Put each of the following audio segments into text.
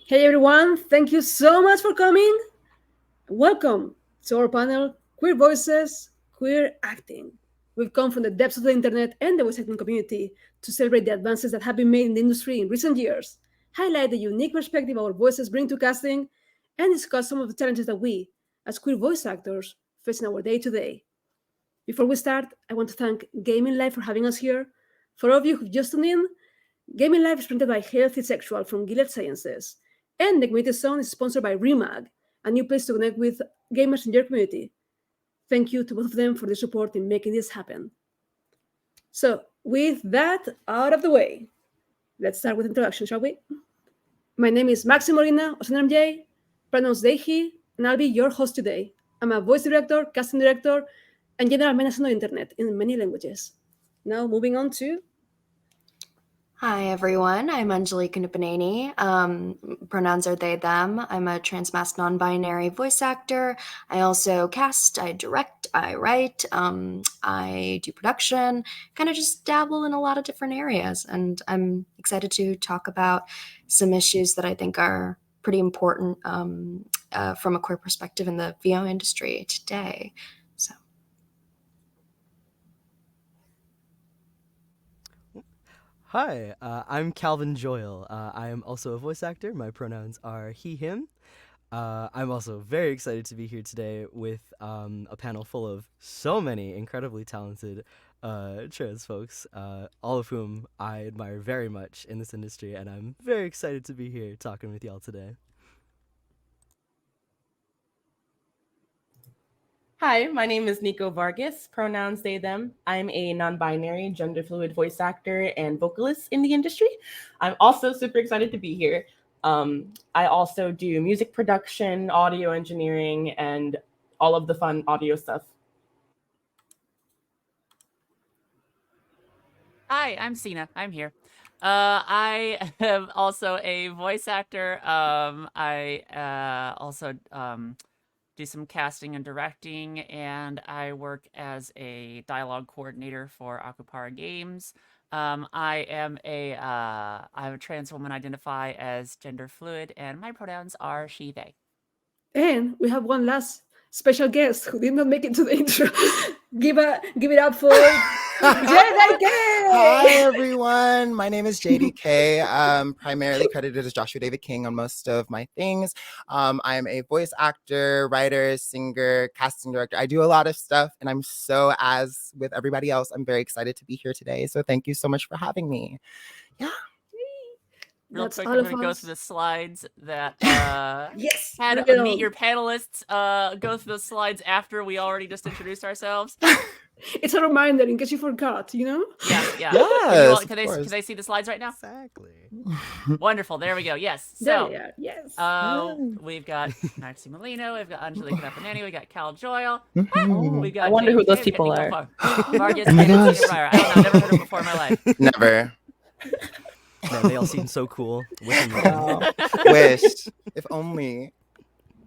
Hey everyone, thank you so much for coming. Welcome to our panel, Queer Voices, Queer Acting. We've come from the depths of the internet and the voice acting community to celebrate the advances that have been made in the industry in recent years, highlight the unique perspective our voices bring to casting, and discuss some of the challenges that we, as queer voice actors, face in our day to day. Before we start, I want to thank Gaming Live for having us here. For all of you who've just tuned in, Gaming Live is presented by Healthysexual from Gilead Sciences, and the Community Zone is sponsored by Remag, a new place to connect with gamers in your community. Thank you to both of them for their support in making this happen. So, with that out of the way, let's start with introduction, shall we? My name is Maxi Molina, or MJ, pronouns they, he, and I'll be your host today. I'm a voice director, casting director, and general manager on the internet in many languages. Now, moving on to Hi, everyone. I'm Angelica Nupanani. Pronouns are they, them. I'm a transmasc non-binary voice actor. I also cast, I direct, I write, I do production, kind of just dabble in a lot of different areas. And I'm excited to talk about some issues that I think are pretty important from a queer perspective in the VO industry today. So. Hi, I'm Calvin Joyle. I am also a voice actor. My pronouns are he, him. I'm also very excited to be here today with a panel full of so many incredibly talented trans folks, all of whom I admire very much in this industry, and I'm very excited to be here talking with y'all today. Hi, my name is Nico Vargas, pronouns they, them. I'm a non-binary, gender-fluid voice actor and vocalist in the industry. I'm also super excited to be here. I also do music production, audio engineering, and all of the fun audio stuff. Hi, I'm Sina. I'm here. I am also a voice actor. I also do some casting and directing, and I work as a dialogue coordinator for Akupara Games. I'm a trans woman, identify as gender fluid, and my pronouns are she, they. And we have one last special guest who did not make it to the intro. give it up for JDK. Hi everyone, my name is JDK. Primarily credited as Joshua David King on most of my things. I'm a voice actor, writer, singer, casting director. I do a lot of stuff, and I'm so, as with everybody else, I'm very excited to be here today. So thank you so much for having me. Yeah. Real quick, I'm going to go through the slides that yes, had meet your panelists go through the slides after we already just introduced ourselves. It's a reminder in case you forgot, you know? Yeah. Yes, can they see the slides right now? Exactly. Wonderful. There we go. Yes. So, yes. We've got Maxi Molino, we've got Angelica Nupanani, we got Cal Joyle. We got I wonder who those people are. Vargas, I've never heard of them before in my life. Never. Man, they all seem so cool. Wish. If only.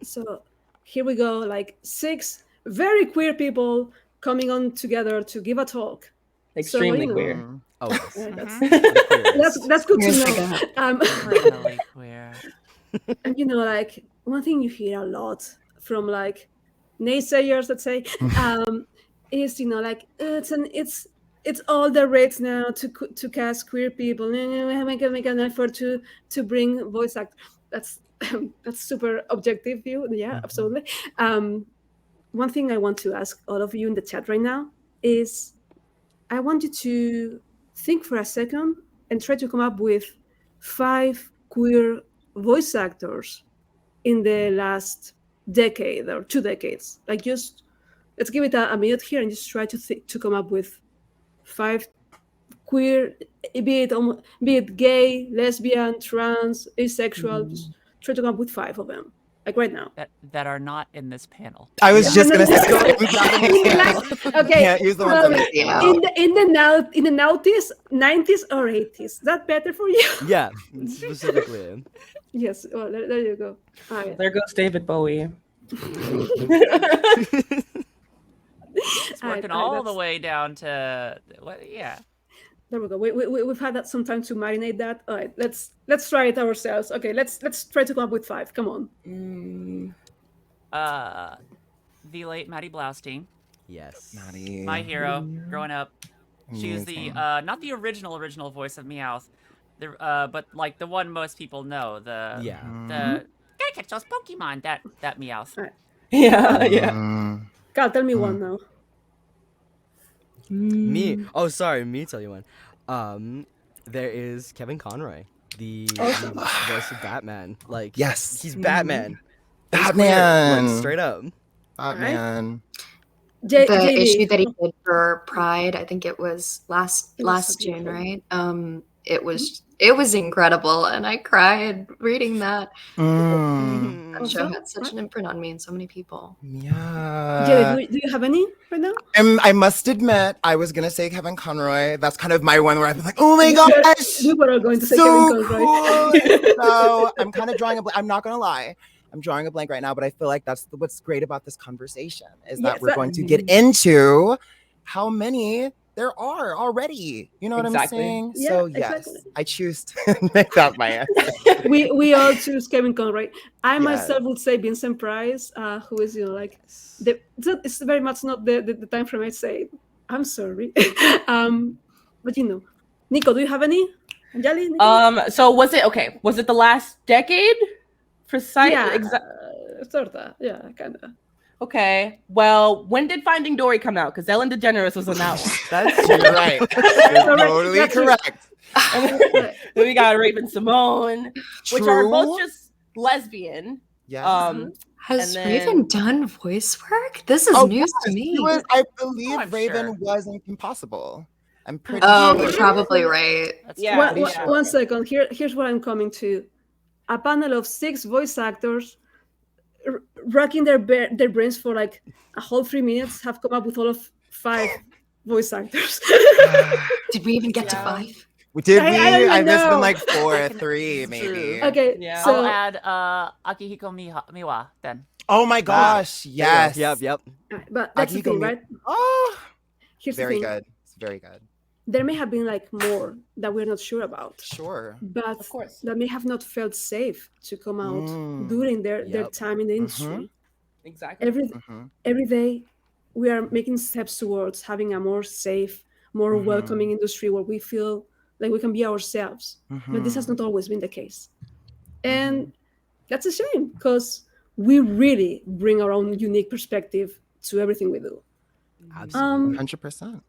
So here we go, like 6 very queer people coming on together to give a talk. Extremely queer. Oh, that's good to know. Criminally queer. And you know, like one thing you hear a lot from like naysayers, let's say, is, you know, like it's all the rates now to cast queer people. Make an effort to bring voice act. That's super objective view. Yeah, absolutely. One thing I want to ask all of you in the chat right now is, I want you to think for a second and try to come up with 5 queer voice actors in the last decade or 2 decades. Like, just let's give it a minute here and just try to come up with 5 queer, be it gay, lesbian, trans, asexual. Just try to come up with 5 of them. Like right now. That are not in this panel. I was just going to say, okay. Can't use the ones in the 90s or 80s. Is that better for you? Yeah, specifically. Yes. Well, there you go. All right. There goes David Bowie. It's working all the way down to what? Yeah. There we go. We've had that some time to marinate that. All right, let's try it ourselves. Okay, let's try to come up with 5. Come on. The late Maddie Blaustein, Yes. Maddie. my hero growing up. She was the Amazing. not the original voice of Meowth, but like the one most people know. The gotta catch those Pokemon. That Meowth. All right. Yeah. Cal, tell me one now. Me. Oh, sorry. Me tell you one. There is Kevin Conroy, the voice of Batman. Like, Yes. he's Batman. He's queer, Batman. like, straight up. Batman. The JD. issue that he did for Pride, I think it was last It was so June, beautiful. right? It was incredible, and I cried reading that. That show Also, had such an imprint on me and so many people. Yeah. JD, do you have any right now? I must admit, I was gonna say Kevin Conroy. That's kind of my one where I've been like, oh my gosh, We were all going to say so Kevin Conroy. cool. So I'm kind of drawing a blank. I'm not gonna lie. I'm drawing a blank right now, but I feel like that's what's great about this conversation is that Yes, we're going to get into how many there are already. You know what Exactly. I'm saying? Yeah, So yes, exactly. I choose to make that my answer. we all choose Kevin Conroy. I Yes. myself would say Vincent Price, who is like it's very much not the time frame I say. I'm sorry, but Nico, do you have any? Anjali, Nico? So was it okay? Was it the last decade? Precise. Yeah, sorta. Yeah, kind of. Okay. Well, when did Finding Dory come out? Because Ellen DeGeneres was on that one. That's You're true. right. You're totally That's true. correct. And then we got Raven Simone, which are both True. just lesbian. Yes. Has And Raven then- done voice work? This is Oh, news to yes, me. he was, I believe I'm Raven sure. was in Impossible. I'm pretty Oh, sure. you're probably right. That's Yeah. One, pretty one- sure. one second. Here's what I'm coming to. A panel of 6 voice actors racking their brains for like a whole 3 minutes have come up with all of 5 voice actors. Did we even get to Yeah. 5? Did I we? don't even I missed know. been like 4 or I can- 3, it's maybe. true. Okay, Yeah. so I'll add Akihiko Miwa then. Oh my gosh, yes. Yep. but that's the Akihiko thing, Mi- right? Oh, Here's very the thing. good. It's very good. There may have been like more that we're not sure about, Sure. but Of course. that may have not felt safe to come out Mm. during their Yep. time in the industry. Exactly. Every day we are making steps towards having a more safe, more welcoming industry where we feel like we can be ourselves. But this has not always been the case. And that's a shame because we really bring our own unique perspective to everything we do. Absolutely. 100%.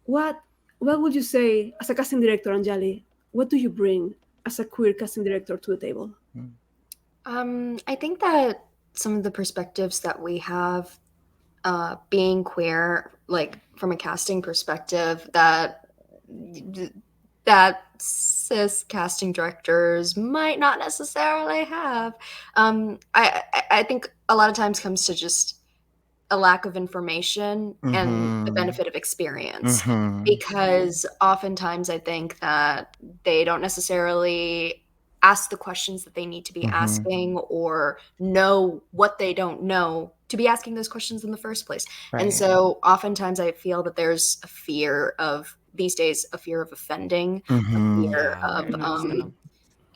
What would you say as a casting director, Anjali? What do you bring as a queer casting director to the table? I think that some of the perspectives that we have, being queer, like from a casting perspective, that cis casting directors might not necessarily have. I think a lot of times comes to just a lack of information and the benefit of experience. Because oftentimes I think that they don't necessarily ask the questions that they need to be asking or know what they don't know to be asking those questions in the first place. Right. And so oftentimes I feel that there's a fear of these days, a fear of offending, a fear Yeah, of, very much so.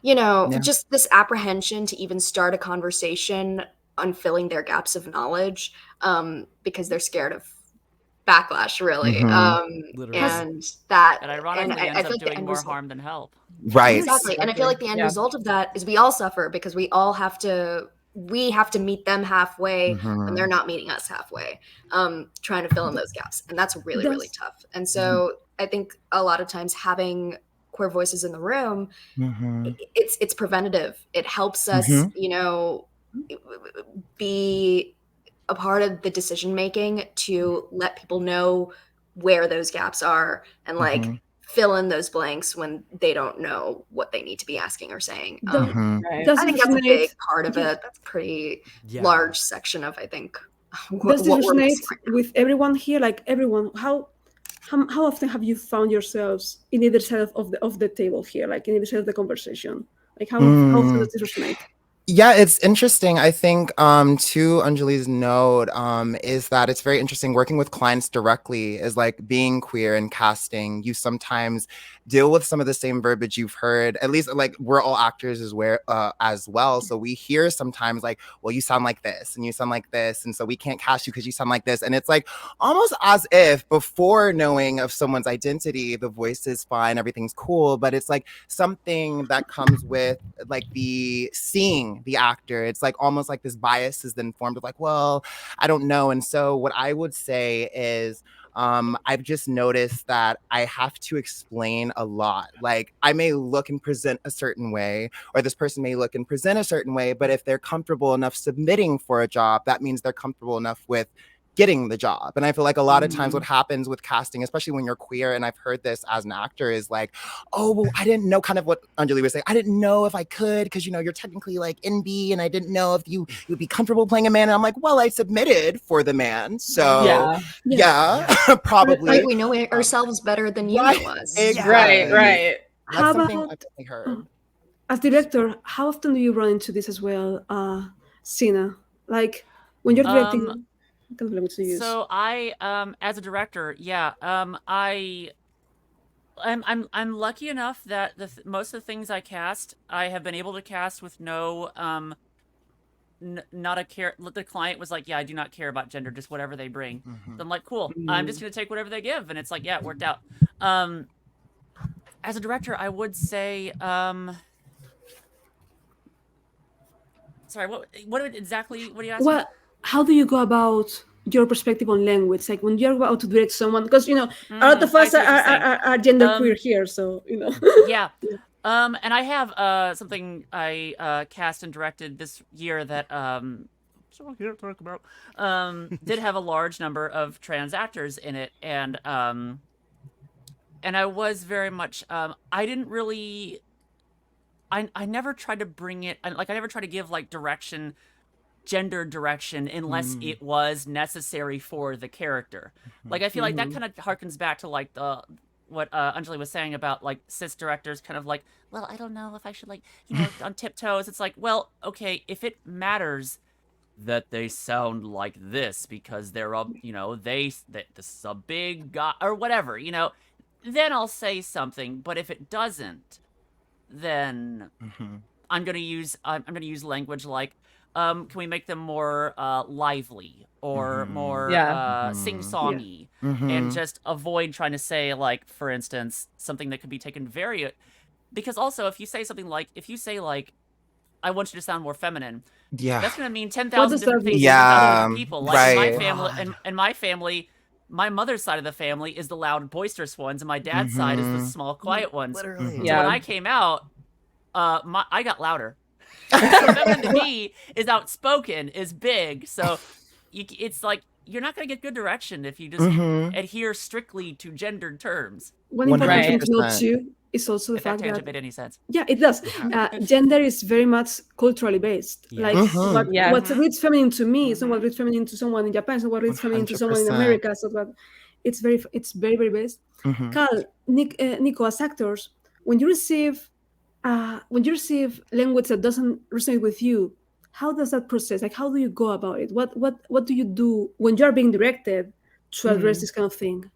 Yeah. just this apprehension to even start a conversation on filling their gaps of knowledge, because they're scared of backlash, really. Literally. And that, And ironically I ends feel up like the doing end more result- harm than help. Right. Exactly. And I feel like the end Yeah. result of that is we all suffer because we have to meet them halfway when they're not meeting us halfway, trying to fill in those gaps. And that's really, really tough. And so I think a lot of times having queer voices in the room, it's preventative. It helps us, be a part of the decision making to let people know where those gaps are and like fill in those blanks when they don't know what they need to be asking or saying. Right. Does I it think that's a resonate? big part of it. That's a pretty Yeah. large section of, I think, Does what this we're resonate missing right now. with everyone here? Like everyone, how often have you found yourselves in either side of the table here, like in either side of the conversation? Like how often does this resonate? Yeah, it's interesting. I think to Anjali's note, is that it's very interesting working with clients directly is like being queer and casting. You sometimes deal with some of the same verbiage you've heard. At least like we're all actors as well. So we hear sometimes like, well, you sound like this and you sound like this. And so we can't cast you because you sound like this. And it's like almost as if before knowing of someone's identity, the voice is fine, everything's cool. But it's like something that comes with like the seeing the actor. It's like almost like this bias is then formed of like, well, I don't know. And so what I would say is I've just noticed that I have to explain a lot. Like I may look and present a certain way, or this person may look and present a certain way, but if they're comfortable enough submitting for a job, that means they're comfortable enough with getting the job. And I feel like a lot of times what happens with casting, especially when you're queer, and I've heard this as an actor, is like, oh, well, I didn't know, kind of what Anjali was saying. I didn't know if I could, because, you know, you're technically like NB, and I didn't know if you would be comfortable playing a man. And I'm like, well, I submitted for the man. So yeah, probably. Like we know ourselves better than you Right. know us. Exactly. Right. That's How something about I've definitely heard. as director? How often do you run into this as well, Sina? Like when you're directing, what kind of language to use? So I, as a director, yeah, I'm lucky enough that most of the things I cast, I have been able to cast with no, not a care. The client was like, yeah, I do not care about gender, just whatever they bring. So I'm like, cool. I'm just gonna take whatever they give, and it's like, yeah, it worked out. As a director, I would say, sorry, what exactly? What are you asking? Well, how do you go about your perspective on language? Like when you're about to direct someone, because you know a lot of I us see what you're saying. are gender queer here, so you know. Yeah. And I have something I cast and directed this year that so I can't talk about did have a large number of trans actors in it, and I was very much I didn't really I never tried to bring it like I never tried to give like gender direction unless it was necessary for the character. Like I feel like that kind of harkens back to like what Anjali was saying about like cis directors kind of like, well, I don't know if I should like, you know, on tiptoes. It's like, well, okay, if it matters that they sound like this because they're a, you know, this is a big guy or whatever, you know, then I'll say something. But if it doesn't, then I'm gonna use language like, can we make them more lively or more sing-songy, and just avoid trying to say like, for instance, something that could be taken very, because also if you say something like, I want you to sound more feminine, that's gonna mean 10,000 different things to 10,000 different people. Like in my family, in my family, my mother's side of the family is the loud, boisterous ones, and my dad's side is the small, quiet ones. Literally. So when I came out, I got louder. So feminine to me is outspoken, is big. So it's like you're not going to get good direction if you just adhere strictly to gendered terms. One important thing to note 100%. too is also the If that fact tangent that made any sense. yeah, it does. Gender is very much culturally based. Yeah. Like what reads feminine to me is not what reads feminine to someone in Japan. So what reads feminine to someone in 100%. America. So what it's very based. Carl, Nico, as actors, when you receive language that doesn't resonate with you, how does that process? Like, how do you go about it? What do you do when you're being directed to address this kind of thing?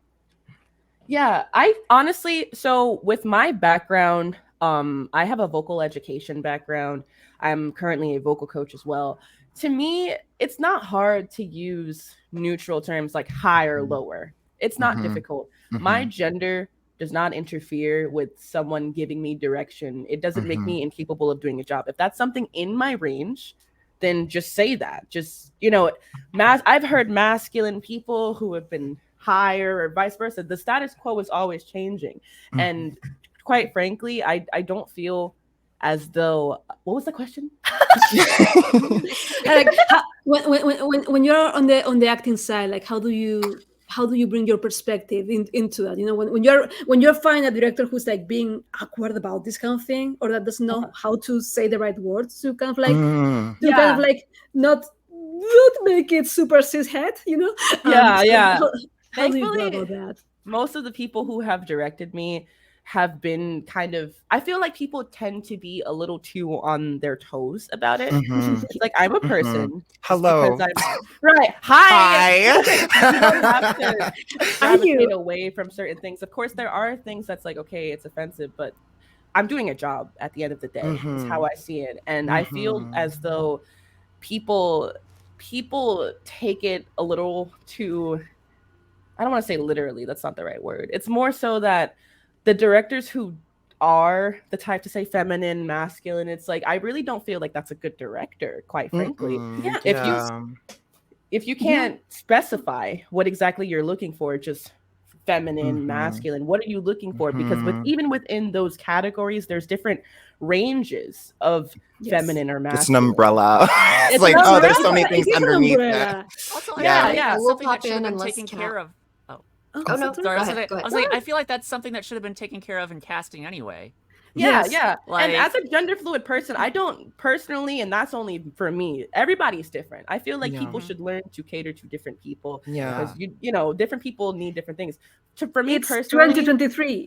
Yeah, I honestly, so with my background, I have a vocal education background. I'm currently a vocal coach as well. To me, it's not hard to use neutral terms like high or lower. It's not difficult. My gender does not interfere with someone giving me direction. It doesn't make me incapable of doing a job. If that's something in my range, then just say that. Just, you know, I've heard masculine people who have been higher or vice versa. The status quo is always changing. And quite frankly, I don't feel as though, what was the question? Like when you're on the acting side, like how do you bring your perspective into that? You know, when you're finding a director who's like being awkward about this kind of thing, or that doesn't know how to say the right words to kind of like kind of like not make it super cis het, you know? Yeah. How do you go Thankfully, about that? most of the people who have directed me, have been kind of, I feel like people tend to be a little too on their toes about it. Mhm. It's like, I'm a Mhm. person. just Hello. because I'm right. Hi. Hi. You don't have to Are you? gravitate away from certain things. Of course, there are things that's like, okay, it's offensive, but I'm doing a job at the end of the day, is how I see it. And I feel as though people take it a little too, I don't want to say literally, that's not the right word. It's more so that the directors who are the type to say feminine, masculine, it's like, I really don't feel like that's a good director, quite frankly. Mm-mm. If you Yeah. if you can't specify what exactly you're looking for, just feminine, masculine, what are you looking for? Because even within those categories, there's different ranges of feminine or masculine. It's an umbrella. It's It's like, an oh, there's so umbrella. many things It's an underneath it. umbrella. Also, I Yeah, feel like yeah. that's We'll something that pop should have in been and let's taken chat. care of. Oh, no, Sorry, go ahead. I was like, I feel like that's something that should have been taken care of in casting anyway. Yeah, Yes. yeah. Like- and as a gender fluid person, I don't personally, and that's only for me, everybody's different. I feel like people should learn to cater to different people. Yeah. Because you know, different people need different things. For me It's personally, 2023.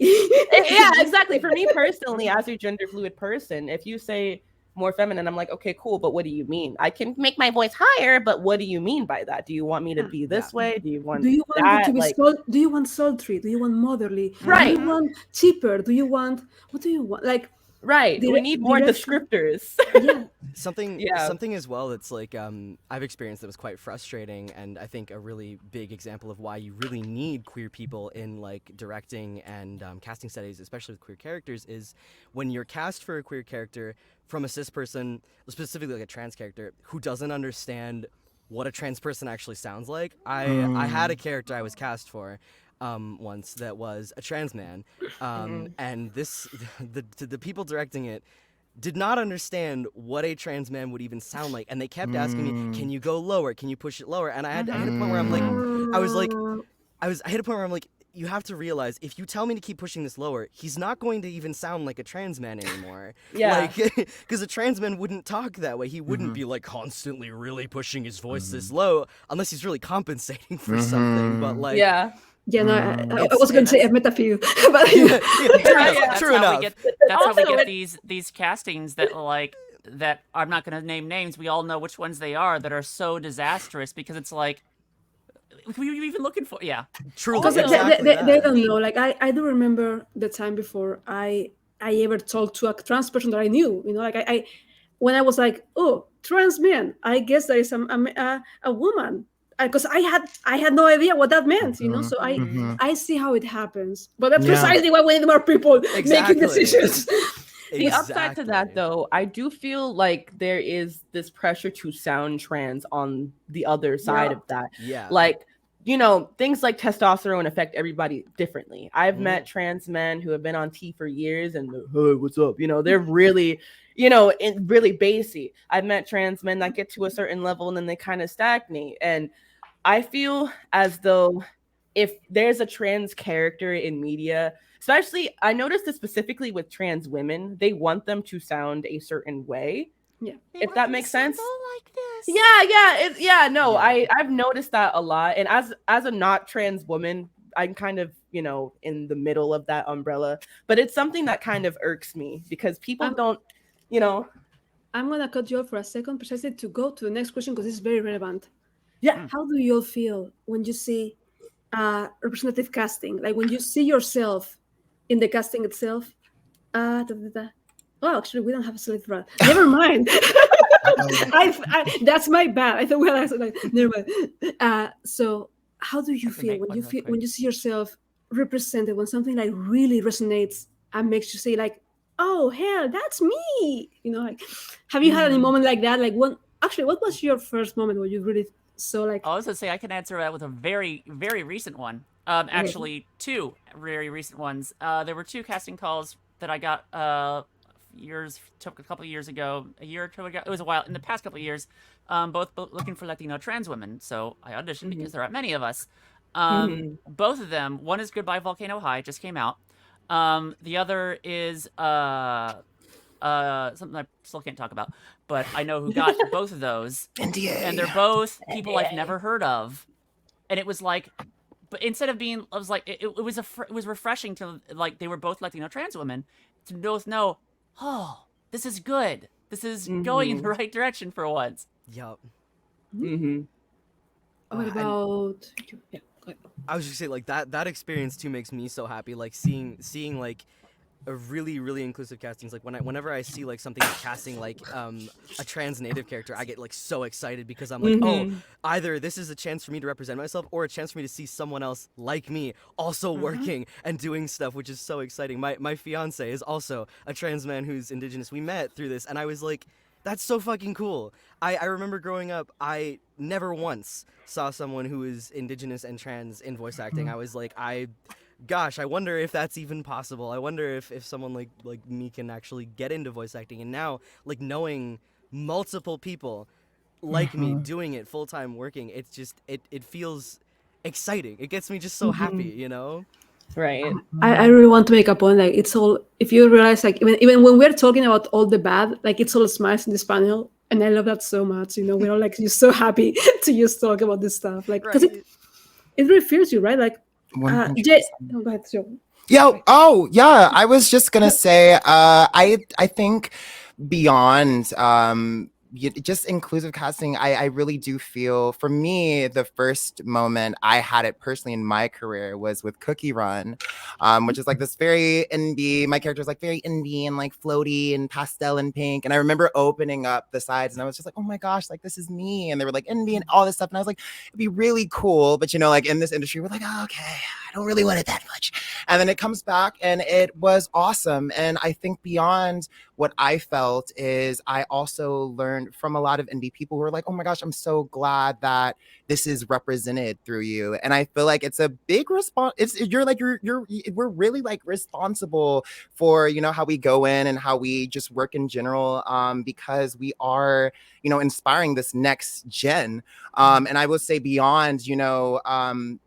yeah, exactly. For me personally, as a gender fluid person, if you say more feminine, I'm like, okay, cool, but what do you mean? I can make my voice higher, but what do you mean by that? Do you want me to be this way? Do you want Do you want that? it to be Like, do you want sultry? Do you want motherly? Right. Do you want cheaper? Do you want what do you want? Like right. We need more direction- descriptors. Yeah. Something as well that's like I've experienced that was quite frustrating, and I think a really big example of why you really need queer people in like directing and casting studies, especially with queer characters, is when you're cast for a queer character from a cis person, specifically like a trans character, who doesn't understand what a trans person actually sounds like. I had a character I was cast for once that was a trans man, and the people directing it did not understand what a trans man would even sound like, and they kept asking me, "Can you go lower? Can you push it lower?" And I hit a point where I'm like, I hit a point where I'm like, you have to realize if you tell me to keep pushing this lower, he's not going to even sound like a trans man anymore. Yeah. Like, because a trans man wouldn't talk that way. He wouldn't be like constantly really pushing his voice this low unless he's really compensating for something. But like, Yeah. Yeah, no, I was going to say a metaphor, but true enough. That's how we get these castings that like that. I'm not going to name names. We all know which ones they are that are so disastrous because it's like, who are you even looking for? Yeah, truly, because exactly they don't know. Like I do remember the time before I ever talked to a trans person that I knew. You know, like I when I was like, oh, trans man, I guess there is a woman. Because I had no idea what that meant, you know. So I see how it happens, but that's precisely why we need more people making decisions. The upside to that, though, I do feel like there is this pressure to sound trans on the other side of that. Yeah, like, you know, things like testosterone affect everybody differently. I've met trans men who have been on T for years, and hey, what's up? You know, they're really, you know, really bassy. I've met trans men that get to a certain level and then they kind of stagnate. And I feel as though if there's a trans character in media, especially, I noticed this specifically with trans women, they want them to sound a certain way. Yeah, if that makes sense. Like this. I've noticed that a lot. And as a not trans woman, I'm kind of, you know, in the middle of that umbrella. But it's something that kind of irks me because people don't, you know. I'm gonna cut you off for a second, precisely to go to the next question because this is very relevant. Yeah. How do you all feel when you see representative casting? Like when you see yourself in the casting itself? Oh, actually, we don't have a select run. Never mind. That's my bad. I thought we had like never mind. So, how do you feel when you see yourself represented, when something like really resonates and makes you say like, "Oh, hell, that's me"? You know, like, have you had any moment like that? Like, what was your first moment where you really saw like? I was gonna say I can answer that with a very, very recent one. Actually, two very recent ones. There were two casting calls that I got took a couple of years ago, a year or two ago. It was a while in the past couple of years. Both looking for Latino trans women. So I auditioned because there aren't many of us. Both of them. One is Goodbye Volcano High, just came out. The other is something I still can't talk about, but I know who got both of those. NDA. And they're both people I've never heard of. And it was like, but instead of being, I was like, it was it was refreshing to, like, they were both Latino trans women, to both know, oh, this is good. This is going in the right direction for once. Yup. Mm-hmm. What And about yeah, go ahead. I was just saying, like, that experience too makes me so happy. Like seeing like a really inclusive castings. Like whenever I see like something casting like a trans native character, I get like so excited because I'm like, oh, either this is a chance for me to represent myself or a chance for me to see someone else like me also working and doing stuff, which is so exciting. My fiance is also a trans man who's Indigenous. We met through this, and I was like, that's so fucking cool. I remember growing up, I never once saw someone who is Indigenous and trans in voice acting. I was like, gosh, I wonder if that's even possible. I wonder if someone like me can actually get into voice acting. And now, like, knowing multiple people like me doing it full time working, it's just it feels exciting. It gets me just so happy, you know? Right. I really want to make a point. Like, it's all, if you realize, like, even when we're talking about all the bad, like, it's all smiles in this panel, and I love that so much. You know, we're all like just so happy to just talk about this stuff, like, because Right. it really feels you, right? Like, 100%. go ahead, Joe. Yeah. I was just gonna say, I think beyond just inclusive casting, I really do feel, for me, the first moment I had it personally in my career was with Cookie Run, which is like this very indie, my character is like very indie and like floaty and pastel and pink. And I remember opening up the sides and I was just like, oh my gosh, like this is me. And they were like indie and all this stuff. And I was like, it'd be really cool. But you know, like in this industry, we're like, oh, okay, I don't really want it that much. And then it comes back and it was awesome. And I think beyond what I felt is I also learned from a lot of indie people who were like, oh my gosh, I'm so glad that this is represented through you. And I feel like it's a big response. We're really like responsible for, you know, how we go in and how we just work in general, because we are, you know, inspiring this next gen. And I will say beyond, you know,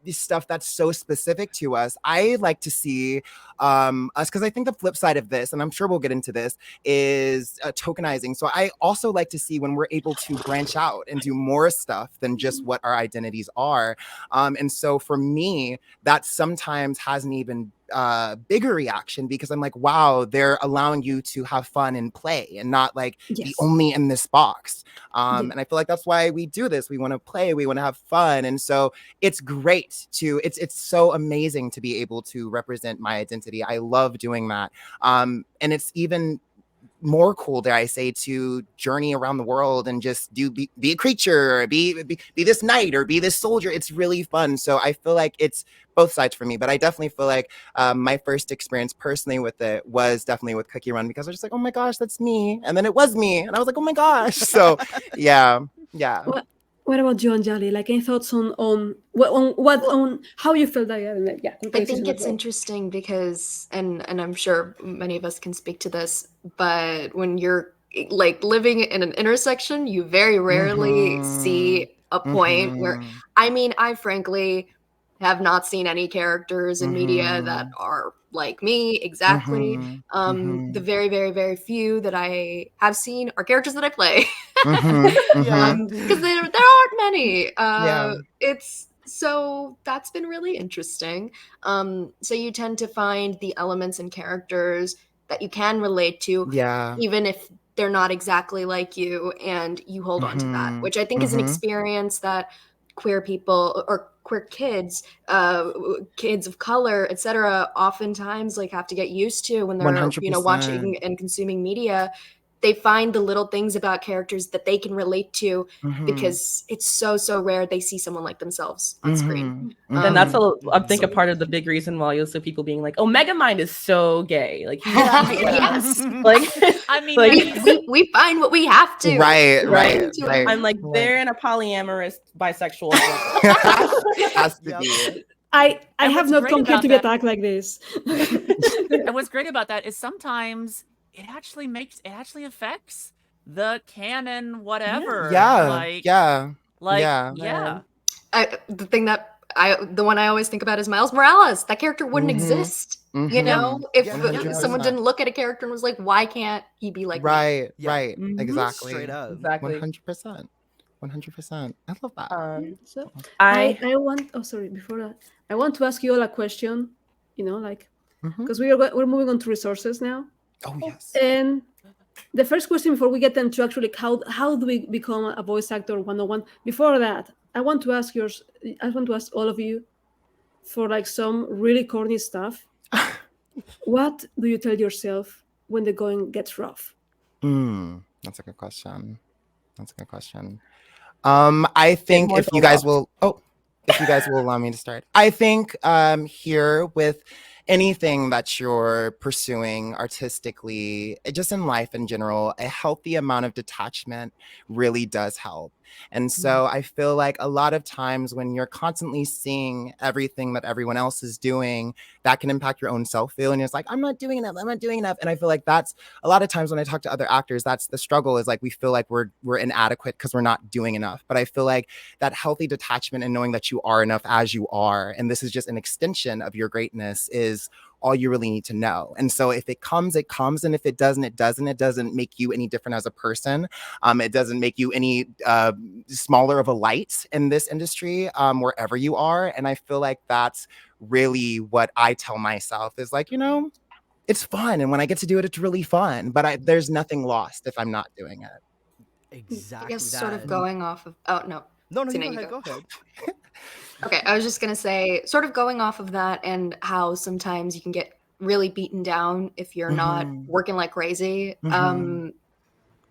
this stuff that's so specific to us, I like to see us, because I think the flip side of this, and I'm sure we'll get into this, is tokenizing. So I also like to see when we're able to branch out and do more stuff than just what our identities are. And so for me, that sometimes has an even bigger reaction, because I'm like, wow, they're allowing you to have fun and play and not like be only in this box. And I feel like that's why we do this. We want to play, we want to have fun. And so it's great to, it's so amazing to be able to represent my identity. I love doing that. And it's even more cool, dare I say, to journey around the world and just be a creature, or be this knight, or be this soldier. It's really fun. So I feel like it's both sides for me, but I definitely feel like my first experience personally with it was definitely with Cookie Run, because I was just like, oh my gosh, that's me. And then it was me. And I was like, oh my gosh. So yeah. What about you, Anjali? Like, any thoughts on how you feel that? I think it's interesting because, and I'm sure many of us can speak to this, but when you're like living in an intersection, you very rarely see a point where, I mean, I frankly have not seen any characters in media that are like me exactly. The very, very, very few that I have seen are characters that I play. Because there aren't many. It's so that's been really interesting. So you tend to find the elements and characters that you can relate to, even if they're not exactly like you, and you hold on to that, which I think is an experience that queer people or queer kids, kids of color, etc., oftentimes like have to get used to when they're 100%. you know, watching and consuming media. They find the little things about characters that they can relate to, because it's so rare they see someone like themselves on screen. And that's I think a part of the big reason why you'll see people being like, oh, Megamind is so gay. Like, yes. Like, I mean, like, we find what we have to. Right. I'm like, they're in a polyamorous bisexual. Has to be. I have not come here to be attacked like this. And what's great about that is sometimes it actually affects the canon, whatever. Yeah. The one I always think about is Miles Morales. That character wouldn't exist, you know, if someone didn't look at a character and was like, why can't he be like me? Right. Exactly. Straight up. Exactly. 100%. 100%. I love that. So I I want. Oh, sorry. Before that, I want to ask you all a question. Like Mhm. because we're moving on to resources now, Oh, yes. and the first question before we get into actually how do we become a voice actor 101. Before that, I want to ask all of you for like some really corny stuff. What do you tell yourself when the going gets rough? That's a good question. That's a good question. I get think more if you guys soft. will allow me to start. I think here with anything that you're pursuing artistically, just in life in general, a healthy amount of detachment really does help. And so I feel like a lot of times when you're constantly seeing everything that everyone else is doing, that can impact your own self-feel. And it's like, I'm not doing enough. I'm not doing enough. And I feel like that's a lot of times when I talk to other actors, that's the struggle, is like we feel like we're inadequate because we're not doing enough. But I feel like that healthy detachment and knowing that you are enough as you are, and this is just an extension of your greatness, is all you really need to know. And so if it comes, it comes. And if it doesn't, it doesn't. It doesn't make you any different as a person. It doesn't make you any smaller of a light in this industry, wherever you are. And I feel like that's really what I tell myself is like, it's fun. And when I get to do it, it's really fun. But there's nothing lost if I'm not doing it. I Exactly guess sort that. of going off of. Oh no. No, you Tina, go ahead. Okay, I was just gonna say, sort of going off of that, and how sometimes you can get really beaten down if you're not Mhm. working like crazy. Mhm.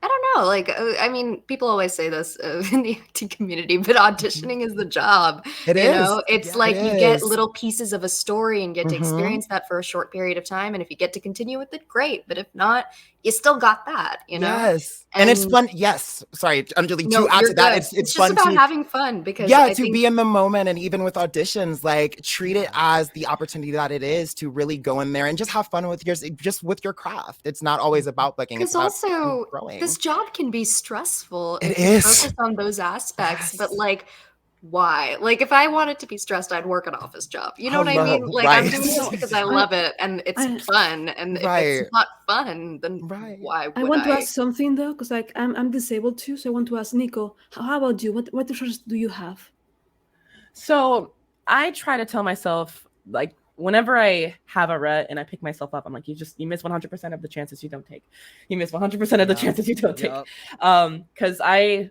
I don't know. Like, I mean, people always say this in the acting community, but auditioning is the job. It is. It's Yeah. It like you get is. little pieces of a story and get to Mhm. experience that for a short period of time. And if you get to continue with it, great. But if not, you still got that. Yes. And it's fun. Yes. Sorry, Anjali, No, to add you're to that, good. it's It's just fun about to, having fun because yeah, I to think be in the moment. And even with auditions, like treat it Yeah. as the opportunity that it is to really go in there and just have fun with your craft. It's not always about booking, it's because about you also growing. this job can be stressful It if you is. focus on those aspects, but Yes. like why? Like if I wanted to be stressed, I'd work an office job. You know what I mean? Hello. Like I'm Right. doing this because I I love it and it's I, fun. And if it's Right. not fun, then Right. why I would want to I? ask something though, because like I'm disabled too, so I want to ask Nico. How about you? What resources do you have? So I try to tell myself, like, whenever I have a rut and I pick myself up, I'm like, you miss 100% of the chances you don't take. You miss 100% of the Yep. chances you don't take. Yep. Because I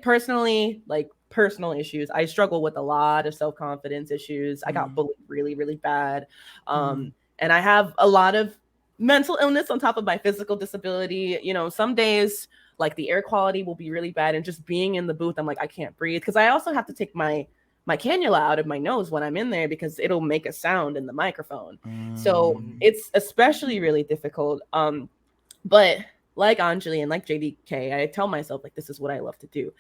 personally, like, personal issues, I struggle with a lot of self-confidence issues. I got bullied really, really bad. And I have a lot of mental illness on top of my physical disability. Some days, like, the air quality will be really bad, and just being in the booth, I'm like, I can't breathe, because I also have to take my cannula out of my nose when I'm in there because it'll make a sound in the microphone. So it's especially really difficult. But like Anjali and like JDK, I tell myself, like, this is what I love to do.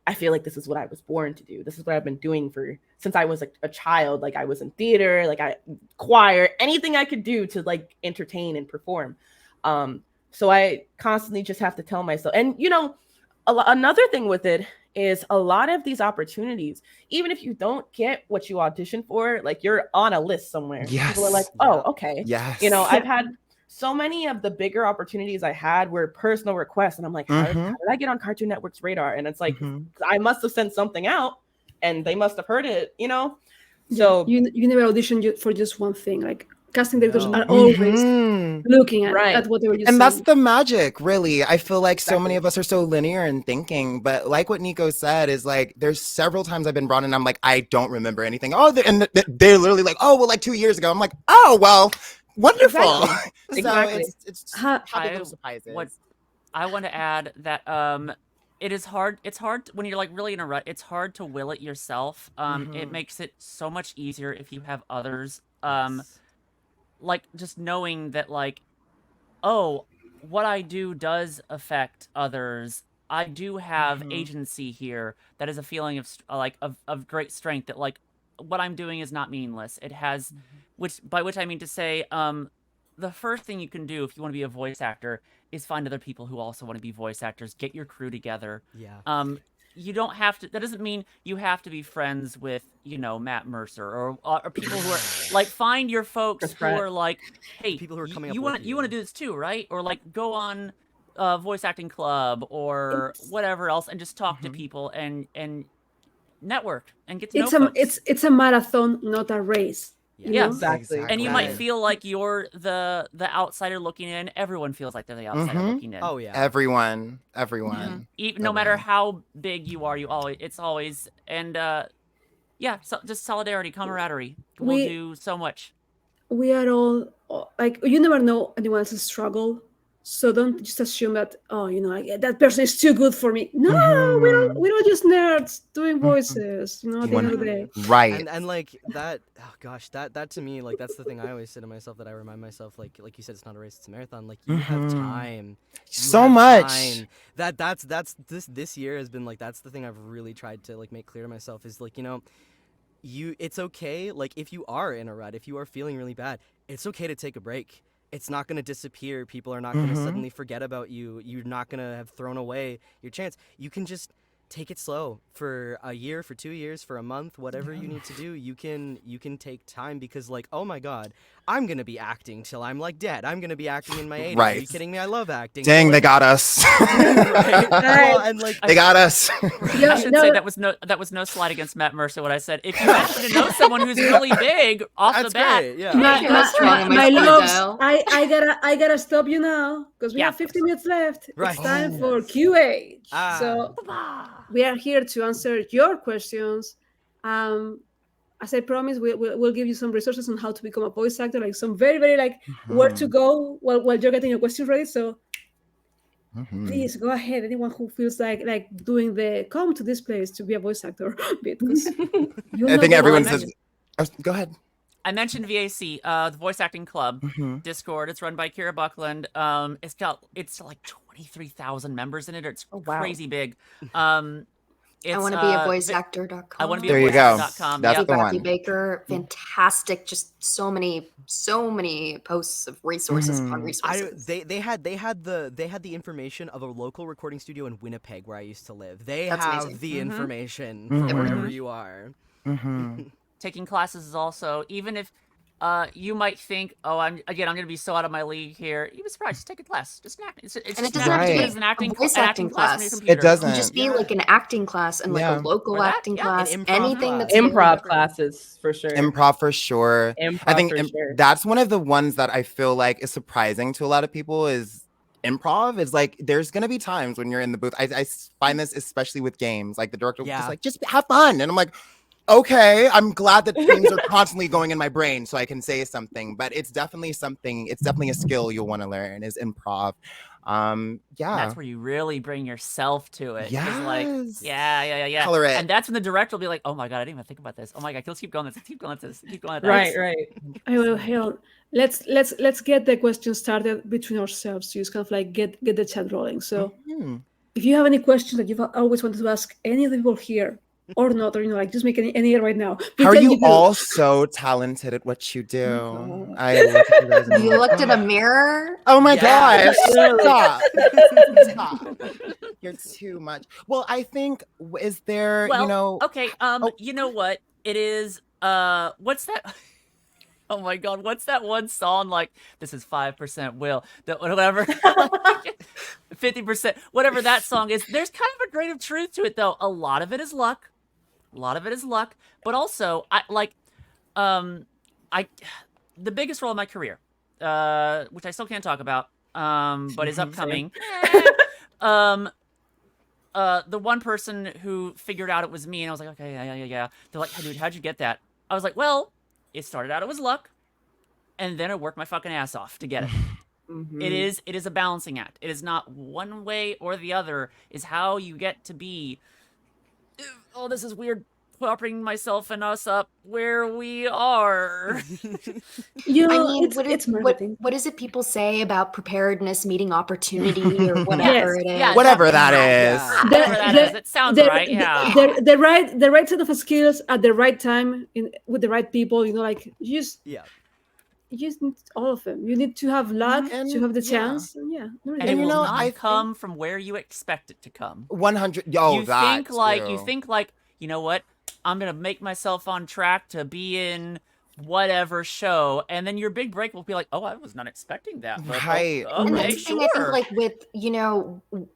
I feel like this is what I was born to do. This is what I've been doing since I was a child. Like, I was in theater, like choir, anything I could do to like entertain and perform. So I constantly just have to tell myself, and another thing with it is a lot of these opportunities, even if you don't get what you audition for, like, you're on a list somewhere. People are like, Yes. oh, okay. Yes. I've had so many of the bigger opportunities I had were personal requests. And I'm like, how did I get on Cartoon Network's radar? And it's like, I must have sent something out and they must have heard it, So you never audition for just one thing. Like casting directors No. are always looking at whatever you And send. that's the magic, really. I feel like so many Exactly. of us are so linear in thinking, but like what Nico said is like, there's several times I've been brought in, I'm like, I don't remember anything. Oh, and they're literally like, oh, well, like 2 years ago. I'm like, oh, well, wonderful. So Exactly. it's Ha- happy little surprises. I want to add that it is hard. It's hard when you're like really in a rut. It's hard to will it yourself. It makes it so much easier if you have others. Like just knowing that like, oh, what I do does affect others. I do have agency here. That is a feeling of like of great strength. That like what I'm doing is not meaningless. It has, by which I mean to say, the first thing you can do if you want to be a voice actor is find other people who also want to be voice actors. Get your crew together. Yeah. You don't have to. That doesn't mean you have to be friends with, Matt Mercer or people who are like, find your folks who are like, hey, People who are coming up you with want to do this too, right? Or like go on voice acting club or It's- whatever else, and just talk to Mhm. people and network and get to know it's a folks. it's a marathon, not a race. You Yeah. know, Exactly. And you might Right. feel like you're the outsider looking in. Everyone feels like they're the outsider Mhm. looking in. Oh yeah. Everyone. Even no matter Everyone. how big you are, it's always and yeah, so just solidarity, camaraderie will We- do so much. we are all like, you never know anyone else's struggle, so don't just assume that, oh, that person is too good for me. No, Mhm. we're all just nerds doing Mhm. voices, at the end of the day. Right. And like that, oh gosh, that to me, like that's the thing I always say to myself, that I remind myself, like you said, it's not a race, it's a marathon. Like you have Mhm. time. You So have much. time. That's this year has been like, that's the thing I've really tried to like make clear to myself, is like, it's okay, like if you are in a rut, if you are feeling really bad, it's okay to take a break. It's not going to disappear. People are not going to Mhm. suddenly forget about you. You're not going to have thrown away your chance. You can just take it slow for a year, for 2 years, for a month, whatever you need to do. You can take time, because like, oh my god, I'm going to be acting till I'm like dead. I'm going to be acting in my 80s. Are you Right. kidding me? I love acting. Dang, So, they like, got us. right? Well, and like They got us. Yeah, I should no, say that was no slight against Matt Mercer. What I said, if you happen to know someone who's really big off that's the bat, great. Yeah. my, You're not strong in my my speed loves, dial. I gotta stop you now, because we Yeah. have 50 minutes left. Right. It's time Oh. for QA. Ah. So we are here to answer your questions. As I promised, we'll give you some resources on how to become a voice actor, like some very, very, like, where to go while you're getting your questions ready. So Mhm. please go ahead. Anyone who feels like doing the come to this place to be a voice actor bit, because I think everyone Well, I says. Go ahead. I mentioned VAC, the Voice Acting Club Mhm. Discord. It's run by Kira Buckland. It's like 23,000 members in it. It's Oh, wow. crazy big. It's I want to be a voiceactor.com. I want to be There a you go. voiceactor.com. That's Yep. the Becky one. Baker, fantastic. Just so many posts of resources upon Mhm. resources. They had the information of a local recording studio in Winnipeg, where I used to live. They That's have amazing. the information Mhm. for wherever Mhm. you are. Mhm. Taking classes is also, even if you might think, oh, I'm going to be so out of my league here. You'd be surprised. Just take a class. Just an acting. It's And it just doesn't have to Right. be as an acting a voice an acting class from your class. computer. It doesn't. It can just be Yeah. like an acting class and like Yeah. a local Or that, acting yeah. class. An improv Anything class. that's Improv classes for sure. Improv for sure. Improv I think for sure. that's one of the ones that I feel like is surprising to a lot of people, is improv. Is like, there's gonna be times when you're in the booth. I find this especially with games. Like the director will Yeah. just like, just have fun. And I'm like, okay, I'm glad that things are constantly going in my brain so I can say something. But it's definitely something, it's definitely a skill you'll want to learn, is improv. Yeah. And that's where you really bring yourself to it. 'Cause, like, Yes. yeah. Color it. And that's when the director will be like, oh my God, I didn't even think about this. Oh my God, let's keep going. Let's keep going. Let's keep going. Right, right. I will hell. Let's get the questions started between ourselves to just kind of like get the chat rolling. So Mhm. if you have any questions that you've always wanted to ask any of the people here, or not, or like just make any right now. How are Pretend you do. all so talented at what you do? God. I look at you guys and I'm You like, looked at a "Oh, mirror. oh my Yes. gosh, stop. Stop. You're too much. Well, I think, is there, Well, okay. oh. You know what? It is, what's that? Oh my God, what's that one song, like, this is 5% will, whatever, 50%, whatever that song is. There's kind of a grain of truth to it, though. A lot of it is luck. But also, the biggest role in my career, which I still can't talk about, but is upcoming. The one person who figured out it was me, and I was like, okay, yeah. They're like, hey, dude, how'd you get that? I was like, well, it started out, it was luck, and then I worked my fucking ass off to get it. Mhm. It is a balancing act. It is not one way or the other. Is how you get to be. Oh, this is weird. Propping myself and us up where we are. You I know, mean, it's marketing. what is it people say about preparedness meeting opportunity or whatever it is? Yeah, Whatever that Yeah. is. Whatever that is. It sounds right. Yeah. The right set of skills at the right time with the right people. Like you just need all of them. You need to have luck And to have the yeah. chance. And yeah, And it you will know, not I come from where you expect it to come. 100. You think like, you know what? I'm gonna make myself on track to be in whatever show, and then your big break will be like, oh, I was not expecting that. But, Right. Oh, And okay, that's the thing, I think, sure. like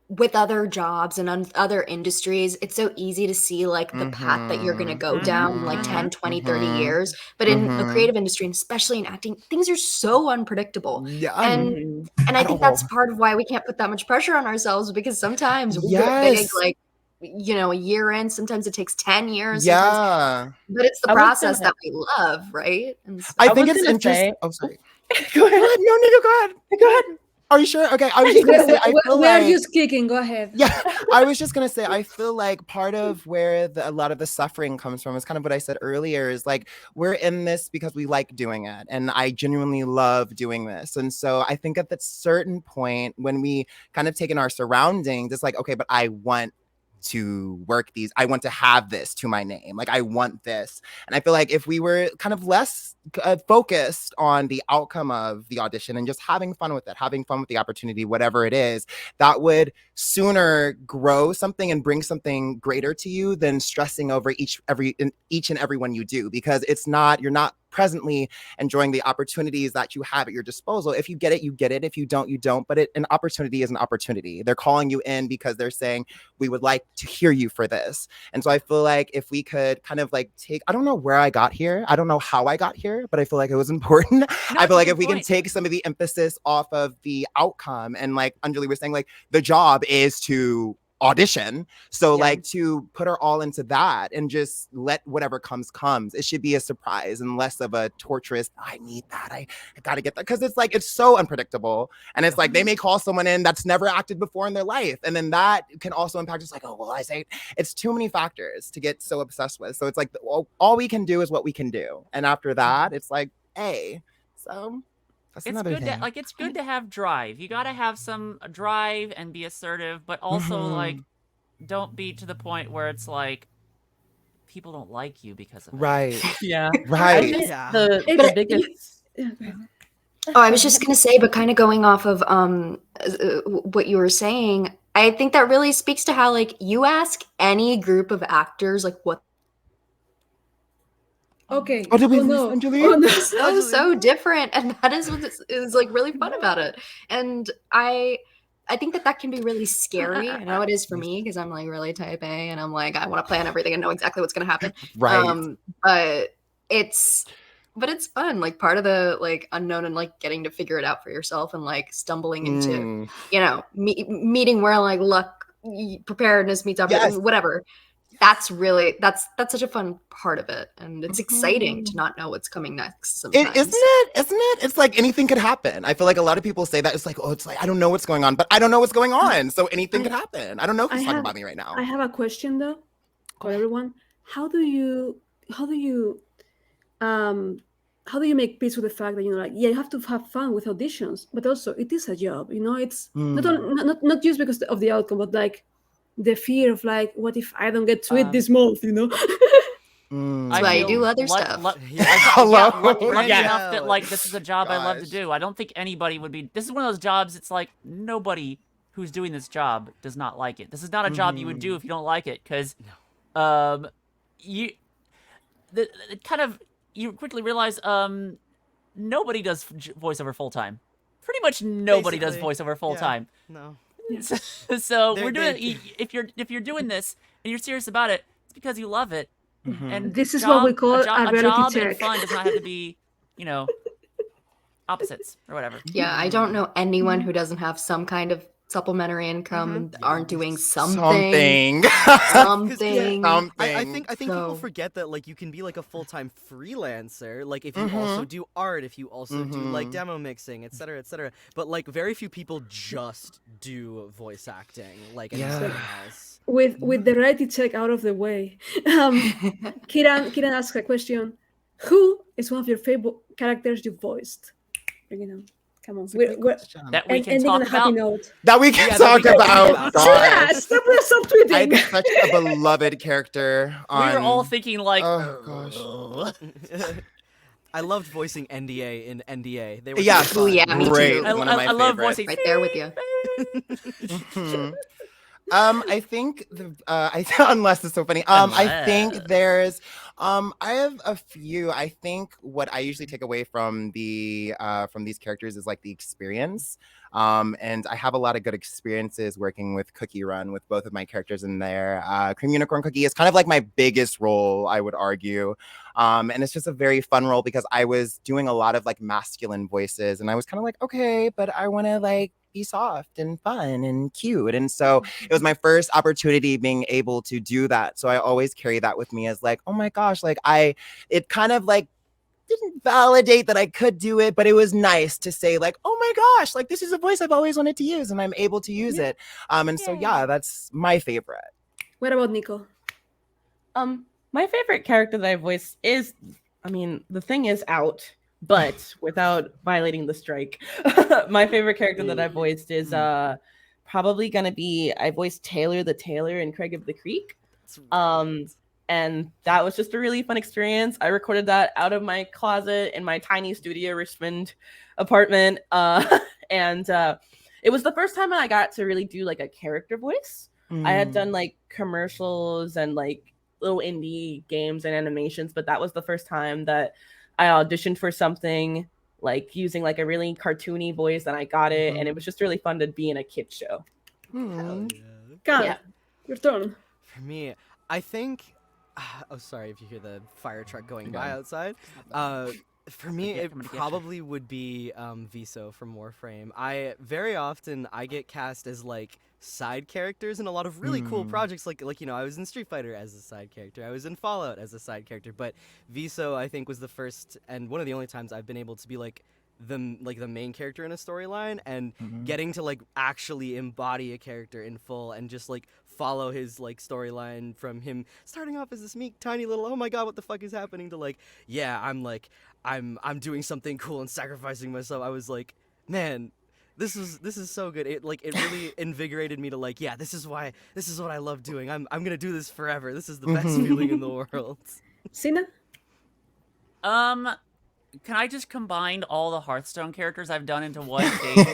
with other jobs and other industries, it's so easy to see like the path that you're going to go down like 10, 20, 30 years. But in a creative industry, and especially in acting, things are so unpredictable. Yeah. And I At think that's all. part of why we can't put that much pressure on ourselves, because sometimes we'll get big, Yes. like, a year in, sometimes it takes 10 years. Yeah. But it's the I was process gonna- that we love, right? And so, I I think was it's gonna interesting. say- Oh, sorry. Go ahead. No, Nico, go ahead. Go ahead. Are you sure? Okay. I was just gonna say, I feel we are like. just kicking. Go ahead. Yeah, I was just gonna say, I feel like part of where a lot of the suffering comes from is kind of what I said earlier, is like, we're in this because we like doing it, and I genuinely love doing this. And so I think at that certain point when we kind of take in our surroundings, it's like, okay, but I want to work these, I want to have this to my name, like I want this. And I feel like if we were kind of less focused on the outcome of the audition and just having fun with it, having fun with the opportunity, whatever it is, that would sooner grow something and bring something greater to you than stressing over each and every one you do, because you're not presently enjoying the opportunities that you have at your disposal. If you get it, you get it. If you don't, you don't. But an opportunity is an opportunity. They're calling you in because they're saying, we would like to hear you for this. And so I feel like if we could kind of like I don't know where I got here. I don't know how I got here, but I feel like it was important. I feel like if we can take some of the emphasis off of the outcome, and like Anjali was saying, like the job is to audition, so like to put her all into that and just let whatever comes. It should be a surprise and less of a torturous, I need that, I gotta get that, because it's like it's so unpredictable. And it's like they may call someone in that's never acted before in their life, and then that can also impact. It's like, oh well, I say it's too many factors to get so obsessed with. So it's like all we can do is what we can do, and after that it's like, hey, so that's It's another good thing. it's good to have drive. You gotta have some drive and be assertive, but also like don't be to the point where it's like people don't like you because of it. Right. Yeah. I Right. think Yeah. the biggest. Yeah, go ahead. Oh, I was just going to say, but kind of going off of what you were saying, I think that really speaks to how, like, you ask any group of actors, like, what Okay. Oh, did we oh, lose no. Anjali? Oh, no. so different, and that is what is like really fun about it. And I think that can be really scary. I know it is for me, because I'm like really type A, and I'm like, I want to plan everything and know exactly what's going to happen. Right. But it's fun, like part of the like unknown and like getting to figure it out for yourself, and like stumbling into meeting where like luck, preparedness meets opportunity, whatever. That's such a fun part of it, and it's exciting to not know what's coming next sometimes. Isn't it? It's like anything could happen. I feel like a lot of people say that. It's like, oh, it's like, I don't know what's going on, but I don't know what's going on. So anything could happen. I don't know who's talking about me right now. I have a question though for everyone. How do you make peace with the fact that like you have to have fun with auditions, but also it is a job. It's not just because of the outcome, but like the fear of like, what if I don't get to it this month? That's why you do other stuff. Lucky enough that like this is a job I love to do. I don't think anybody would be. This is one of those jobs. It's like nobody who's doing this job does not like it. This is not a job you would do if you don't like it, because you quickly realize nobody does voiceover full time. Pretty much nobody does voiceover full time. No. So we're doing. If you're doing this and you're serious about it, it's because you love it. And this is what we call a job reality and check. fun does not have to be, opposites or whatever. Yeah, I don't know anyone who doesn't have some kind of supplementary income and aren't doing something. I think people forget that like you can be like a full-time freelancer, like if you also do art, if you also do like demo mixing, etc., etc. But like very few people just do voice acting like anything else. With the reality check out of the way, Kiran asked a question: who is one of your favorite characters you voiced? Come on, that we can ending on talk a happy about. note. That we can talk about. Yes, stop tweeting. I'm such a beloved character. We were all thinking like, oh gosh. I loved voicing NDA in NDA. They were Yeah, so fun. yeah, me great. too. One of my I love favorites. voicing Right there with you. I think unless it's so funny. I think Unless. there's I have a few. I think what I usually take away from from these characters is like the experience. And I have a lot of good experiences working with Cookie Run with both of my characters in there. Cream Unicorn Cookie is kind of like my biggest role, I would argue. And it's just a very fun role because I was doing a lot of like masculine voices and I was kind of like, okay, but I want to like be soft and fun and cute. And so it was my first opportunity being able to do that. So I always carry that with me as like, oh my gosh, like it kind of like didn't validate that I could do it, but it was nice to say like, oh my gosh, like this is a voice I've always wanted to use and I'm able to use it. And so yeah, that's my favorite. What about Nico? My favorite character that I voiced is, I mean, the thing is out, but without violating the strike. My favorite character that I voiced is probably gonna be, I voiced Taylor the Tailor in Craig of the Creek. And that was just a really fun experience. I recorded that out of my closet in my tiny studio Richmond apartment. And it was the first time I got to really do like a character voice. I had done like commercials and like little indie games and animations, but that was the first time that I auditioned for something like using like a really cartoony voice, and I got it, and it was just really fun to be in a kid show. Hell Cal, Yeah. your turn. For me, I think. Oh, sorry if you hear the fire truck going by outside. For me, it probably would be Viso from Warframe. Very often I get cast as like side characters in a lot of really cool projects. Like I was in Street Fighter as a side character. I was in Fallout as a side character. But Viso, I think, was the first and one of the only times I've been able to be like the main character in a storyline and getting to like actually embody a character in full and just like follow his like storyline from him starting off as this meek tiny little oh my god what the fuck is happening to like I'm doing something cool and sacrificing myself. I was like, man, this is so good. It really invigorated me to like, yeah, this is what I love doing. I'm gonna do this forever. This is the best feeling in the world. Sina? Can I just combine all the Hearthstone characters I've done into one game?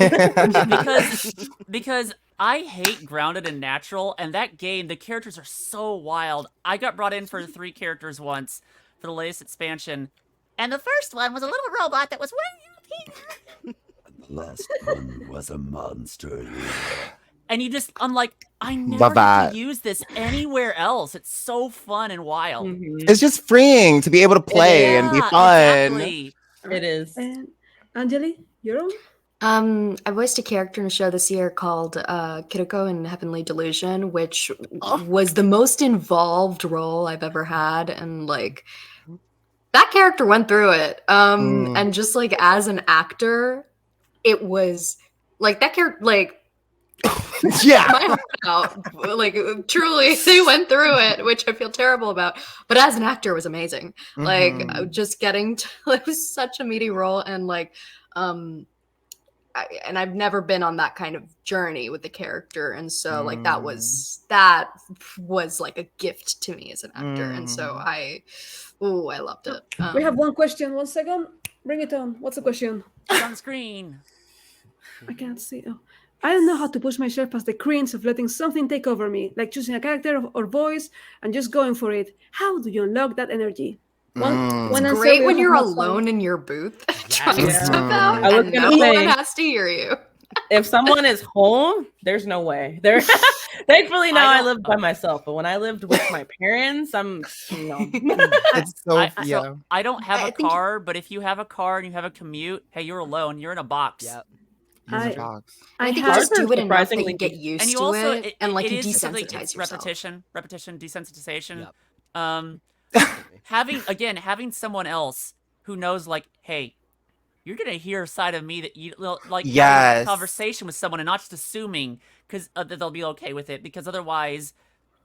because I hate grounded and natural, and that game, the characters are so wild. I got brought in for 3 characters once for the latest expansion, and the first one was a little robot that was way up here. The last one was a monster. And I'm like, I never Love get that. to use this anywhere else. It's so fun and wild. It's just freeing to be able to play and be fun. Exactly. It is. And Anjali, your own? I voiced a character in a show this year called Kiriko in Heavenly Delusion, which was the most involved role I've ever had, and like that character went through it. And just like as an actor, it was like that character like Yeah. my heart out. Like truly they went through it, which I feel terrible about. But as an actor it was amazing. Like just getting to it was such a meaty role, and like and I've never been on that kind of journey with the character, and so like that was like a gift to me as an actor, and so I loved it. We have one question. 1 second. Bring it on. What's the question? It's on screen. I can't see. Oh. I don't know how to push myself past the cringe of letting something take over me, like choosing a character or voice and just going for it. How do you unlock that energy? It's great when you're alone in your booth trying stuff out, I was and gonna no say, one has to hear you. if someone is home, there's no way. Thankfully now I live by myself, but when I lived with my parents, It's so So I don't have a car, but if you have a car and you have a commute, hey, you're alone. You're in a box. Yep. I think you Ours just are do it enough that surprisingly you get good. used And you to also, it, and like it you is simply- desensitize it's yourself. repetition, desensitization. Yep. Having someone else who knows, like, hey, you're gonna hear a side of me that you like. Having Yes. a conversation with someone and not just assuming because that they'll be okay with it, because otherwise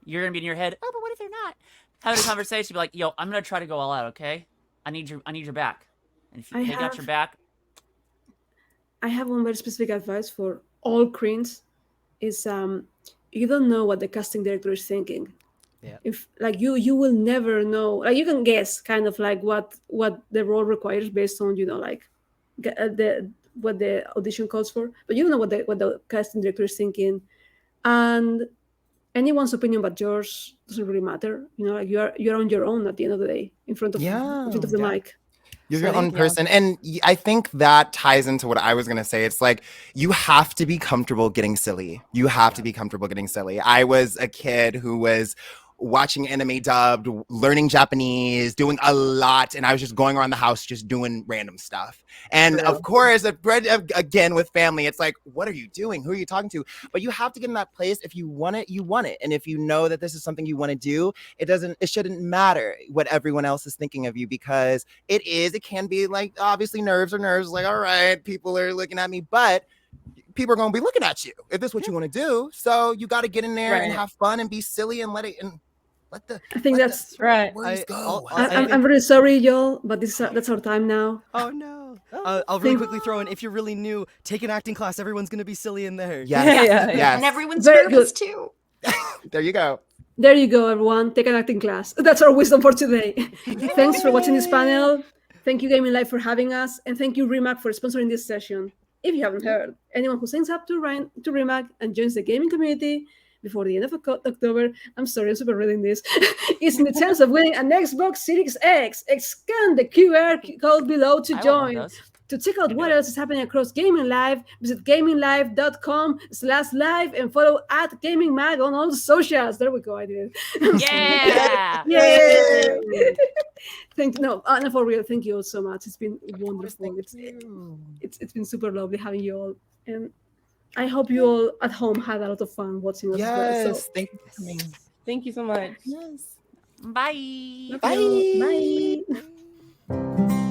you're gonna be in your head. Oh, but what if they're not? Having a conversation, be like, yo, I'm gonna try to go all out. Okay, I need your back. And if they got your back. I have one very specific advice for all cringe is you don't know what the casting director is thinking. Yeah. If like you will never know. Like you can guess kind of like what the role requires based on like what the audition calls for, but you don't know what the casting director is thinking. And anyone's opinion but yours doesn't really matter. You know, like you're on your own at the end of the day in front of the mic. You're your own person. And I think that ties into what I was going to say. It's like, you have to be comfortable getting silly. You have to be comfortable getting silly. I was a kid who was watching anime dubbed, learning Japanese, doing a lot. And I was just going around the house, just doing random stuff. And of course, again, with family, it's like, what are you doing? Who are you talking to? But you have to get in that place. If you want it, you want it. And if you know that this is something you want to do, it shouldn't matter what everyone else is thinking of you, because it can be like, obviously nerves, like, all right, people are looking at me, but people are going to be looking at you if this is what you want to do. So you got to get in there and have fun and be silly and let I think that's right. Words go. I'm really sorry, y'all, but that's our time now. Oh no! I'll really quickly throw in: if you're really new, take an acting class. Everyone's gonna be silly in there. Yes. And everyone's Very nervous good. too. There you go. There you go, everyone. Take an acting class. That's our wisdom for today. Thanks for watching this panel. Thank you, Gayming LIVE, for having us, and thank you, Rimac, for sponsoring this session. If you haven't heard, anyone who signs up to Rimac and joins the gaming community before the end of October, I'm sorry, I'm super reading this, is in the chance of winning an Xbox Series X. Scan the QR code below to join. To check out what else is happening across Gayming LIVE, visit gaminglive.com/live and follow @GamingMag on all the socials. There we go, I did it. Yeah! Yay! No, for real, thank you all so much. It's been wonderful. It's been super lovely having you all. And I hope you all at home had a lot of fun watching us. Yes, So, thank you for coming. Thank you so much. Yes. Bye. Bye. Bye.